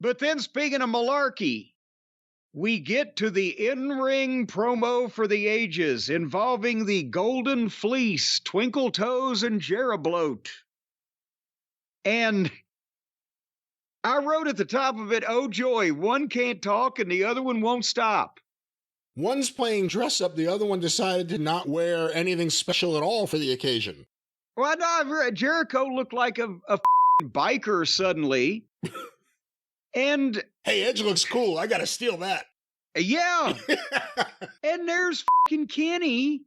But then speaking of malarkey, we get to the in-ring promo for the ages involving the Golden Fleece, Twinkle Toes, and Jerabloat. And I wrote at the top of it, oh joy, one can't talk and the other one won't stop. One's playing dress up, the other one decided to not wear anything special at all for the occasion. Well, no, Jericho looked like a biker suddenly. And hey, Edge looks cool. I gotta steal that. Yeah. And there's fucking Kenny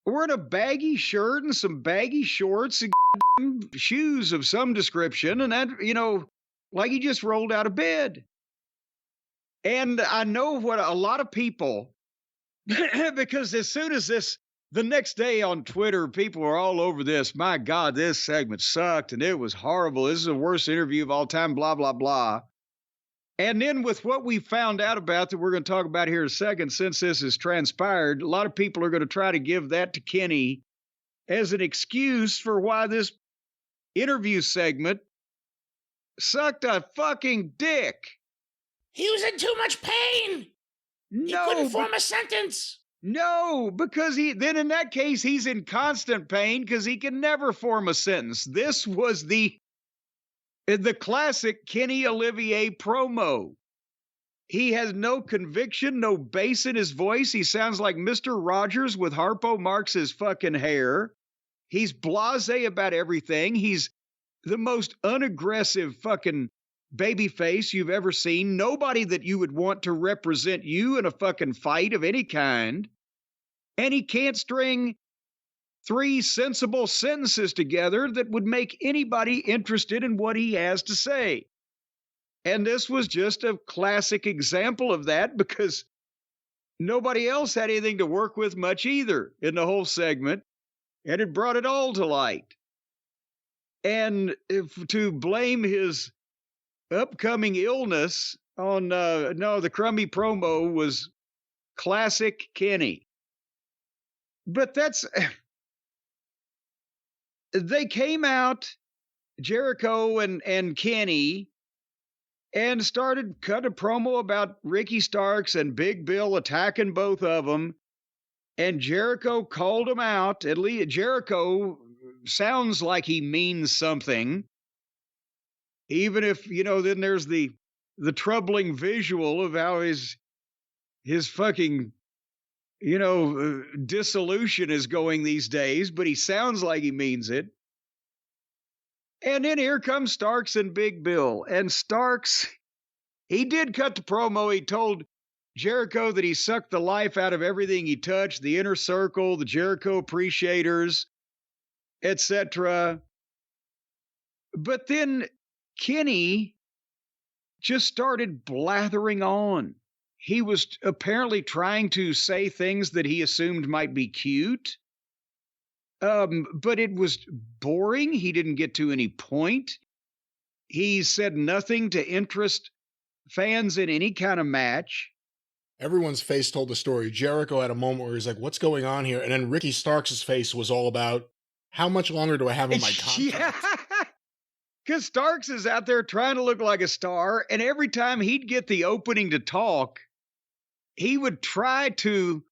wearing a baggy shirt and some baggy shorts and shoes of some description. And that, like he just rolled out of bed. And I know what a lot of people, because as soon as the next day on Twitter, people are all over this. My God, this segment sucked and it was horrible. This is the worst interview of all time, blah, blah, blah. And then with what we found out about that we're going to talk about here in a second, since this has transpired, a lot of people are going to try to give that to Kenny as an excuse for why this interview segment sucked a fucking dick. He was in too much pain. He couldn't form a sentence. No, because then in that case, he's in constant pain because he can never form a sentence. This was the classic Kenny Olivier promo. He has no conviction, no bass in his voice. He sounds like Mr. Rogers with Harpo Marx's fucking hair. He's blasé about everything. He's the most unaggressive fucking babyface you've ever seen. Nobody that you would want to represent you in a fucking fight of any kind. And he can't string 3 sensible sentences together that would make anybody interested in what he has to say. And this was just a classic example of that because nobody else had anything to work with much either in the whole segment, and it brought it all to light. And to blame his upcoming illness on, the crummy promo was classic Kenny. But they came out, Jericho and Kenny, and started cut a promo about Ricky Starks and Big Bill attacking both of them. And Jericho called them out. At least Jericho sounds like he means something. Even if, then there's the troubling visual of how his fucking, dissolution is going these days, but he sounds like he means it. And then here comes Starks and Big Bill. And Starks, he did cut the promo. He told Jericho that he sucked the life out of everything he touched, the inner circle, the Jericho appreciators, etc. But then Kenny just started blathering on. He was apparently trying to say things that he assumed might be cute. But it was boring. He didn't get to any point. He said nothing to interest fans in any kind of match. Everyone's face told the story. Jericho had a moment where he's like, what's going on here? And then Ricky Starks' face was all about, how much longer do I have on my contract? Yeah. Because Starks is out there trying to look like a star, and every time he'd get the opening to talk, he would try to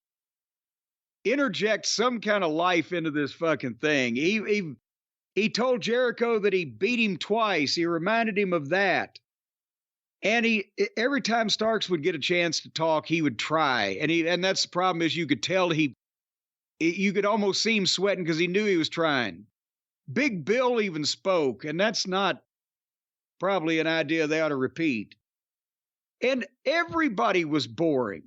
interject some kind of life into this fucking thing. He told Jericho that he beat him twice. He reminded him of that. And every time Starks would get a chance to talk, he would try. And that's the problem is you could tell you could almost see him sweating because he knew he was trying. Big Bill even spoke, and that's not probably an idea they ought to repeat. And everybody was boring.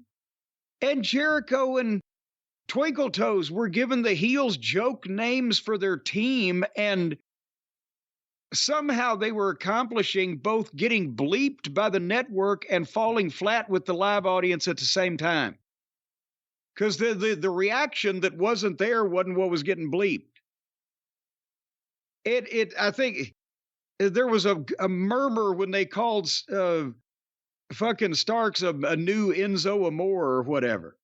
And Jericho and Twinkle Toes were given the heels joke names for their team, and somehow they were accomplishing both getting bleeped by the network and falling flat with the live audience at the same time. Because the reaction that wasn't there wasn't what was getting bleeped. I think there was a murmur when they called fucking Starks a new Enzo Amore or whatever.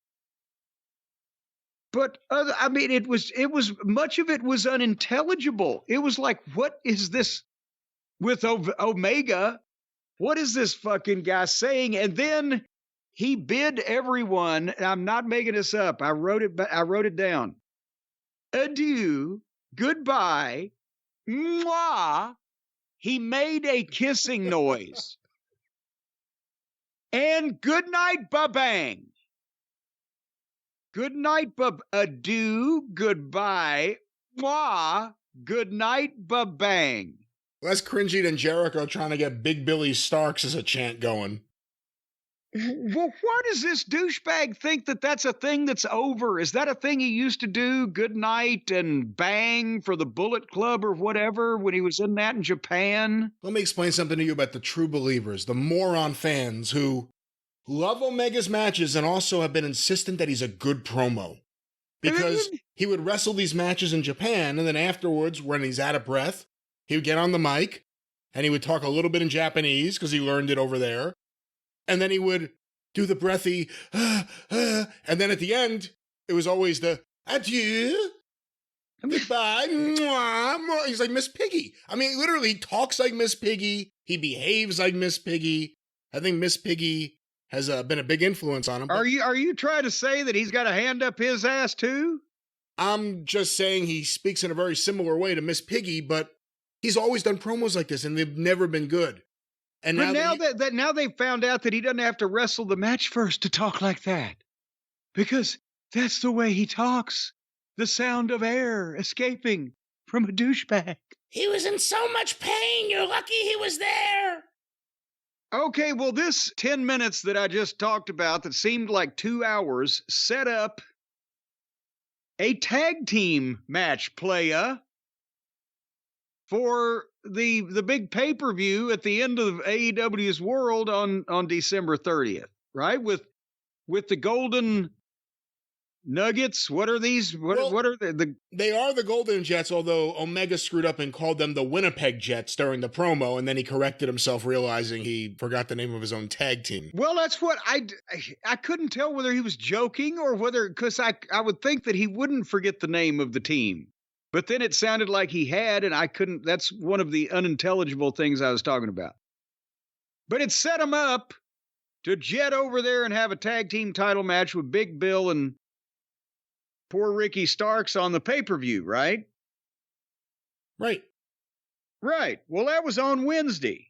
But it was much of it was unintelligible. It was like, what is this with Omega? what is this fucking guy saying? And then he bid everyone, and I'm not making this up. I wrote it down. Adieu, goodbye, mwah. He made a kissing noise. And good night, ba-bang. Good night, adieu, goodbye, mwah, good night, ba-bang. Less cringy than Jericho trying to get Big Billy Starks as a chant going. Well, why does this douchebag think that that's a thing that's over? Is that a thing he used to do, good night and bang for the Bullet Club or whatever, when he was in that in Japan? Let me explain something to you about the true believers, the moron fans who love Omega's matches and also have been insistent that he's a good promo. Because he would wrestle these matches in Japan, and then afterwards, when he's out of breath, he would get on the mic, and he would talk a little bit in Japanese, because he learned it over there. And then he would do the breathy, and then at the end, it was always the adieu, goodbye, mwah, mwah. He's like Miss Piggy. I mean, literally, he talks like Miss Piggy. He behaves like Miss Piggy. I think Miss Piggy has been a big influence on him. Are you trying to say that he's got a hand up his ass too? I'm just saying he speaks in a very similar way to Miss Piggy, but he's always done promos like this, and they've never been good. And but now they found out that he doesn't have to wrestle the match first to talk like that, because that's the way he talks. The sound of air escaping from a douchebag. He was in so much pain. You're lucky he was there. Okay, well, this 10 minutes that I just talked about that seemed like 2 hours set up a tag team match, playa, for the big pay-per-view at the end of AEW's World on December 30th, right? With the Golden Nuggets. What are these? What are the? They are the Golden Jets, although Omega screwed up and called them the Winnipeg Jets during the promo, and then he corrected himself, realizing he forgot the name of his own tag team. Well, that's what I couldn't tell whether he was joking or whether, because I would think that he wouldn't forget the name of the team. But then it sounded like he had, and I couldn't. That's one of the unintelligible things I was talking about. But it set him up to jet over there and have a tag team title match with Big Bill and poor Ricky Starks on the pay-per-view, right? Right. Right. Well, that was on Wednesday.